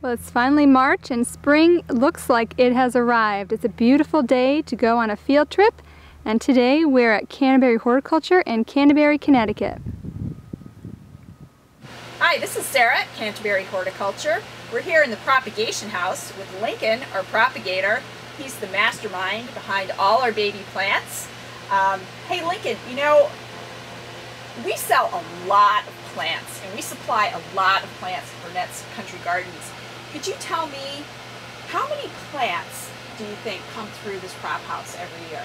Well, it's finally March and spring looks like it has arrived. It's a beautiful day to go on a field trip, and today we're at Canterbury Horticulture in Canterbury, Connecticut. Hi, this is Sarah at Canterbury Horticulture. We're here in the propagation house with Lincoln, our propagator. He's the mastermind behind all our baby plants. Hey Lincoln, you know, we sell a lot of plants and we supply a lot of plants for Burnett's Country Gardens. Could you tell me how many plants do you think come through this prop house every year?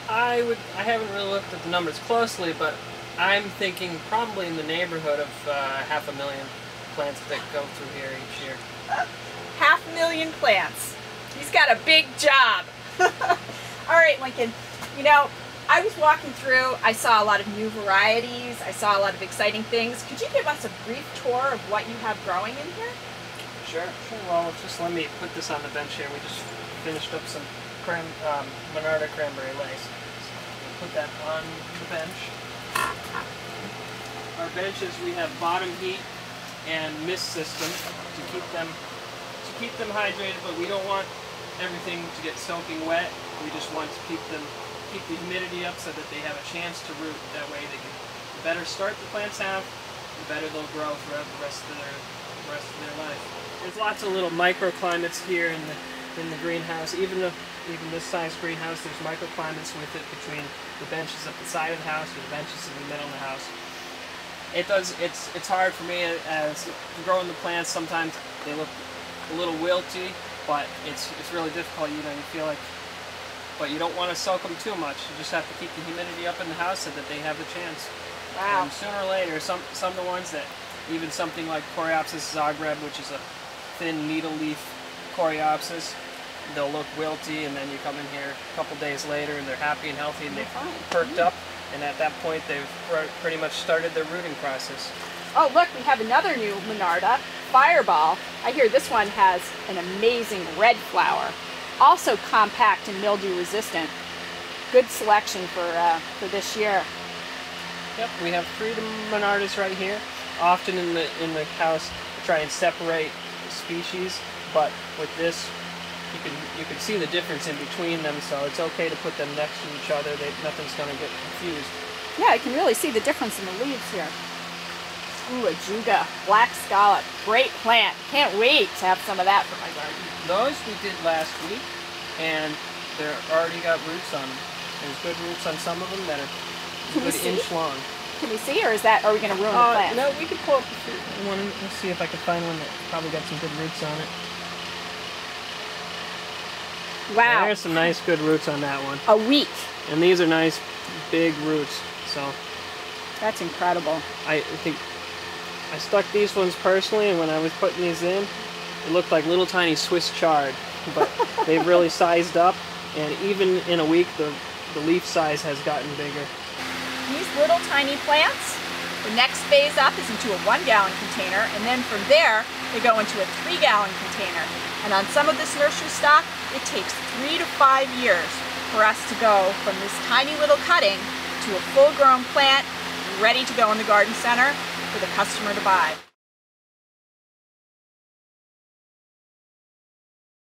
I haven't really looked at the numbers closely, but I'm thinking probably in the neighborhood of 500,000 plants that go through here each year. 500,000 plants. He's got a big job. All right, Lincoln, you know, I was walking through, I saw a lot of new varieties, I saw a lot of exciting things. Could you give us a brief tour of what you have growing in here? Sure. Well, just let me put this on the bench here. We just finished up some Monarda cranberry lace. So we'll put that on the bench. Our benches, we have bottom heat and mist system to keep them hydrated, but we don't want everything to get soaking wet. We just want to keep the humidity up so that they have a chance to root. That way the better start the plants have, the better they'll grow throughout the rest of their life. There's lots of little microclimates here in the greenhouse. Even this size greenhouse, there's microclimates with it between the benches at the side of the house or the benches in the middle of the house. It's hard for me as growing the plants. Sometimes they look a little wilty, but it's really difficult. You know, you feel like, but you don't want to soak them too much. You just have to keep the humidity up in the house so that they have a chance. Wow. And sooner or later, some of the ones that, even something like Coreopsis zagreb, which is a thin needle leaf Coreopsis, they'll look wilty, and then you come in here a couple days later and they're happy and healthy and they've perked up, and at that point they've pretty much started their rooting process. Oh look, we have another new Monarda, Fireball. I hear this one has an amazing red flower. Also compact and mildew resistant. Good selection for this year. Yep, we have 3 Monardas right here. Often in the house we try and separate species, but with this you can see the difference in between them, so it's okay to put them next to each other. Nothing's going to get confused. Yeah, I can really see the difference in the leaves here. Ooh, a Juga, black scallop, great plant. Can't wait to have some of that for my garden. Those we did last week, and they're already got roots on them. There's good roots on some of them that are a good inch long. Can we see, or are we going to ruin the plant? No, we can pull up one. Let's see if I can find one that probably got some good roots on it. Wow. Yeah, there's some nice good roots on that one. A week. And these are nice big roots. So that's incredible. I think I stuck these ones personally, and when I was putting these in, it looked like little tiny Swiss chard, but they've really sized up, and even in a week the leaf size has gotten bigger. These little tiny plants, the next phase up is into a 1-gallon container, and then from there they go into a 3-gallon container. And on some of this nursery stock, it takes 3 to 5 years for us to go from this tiny little cutting to a full-grown plant ready to go in the garden center for the customer to buy.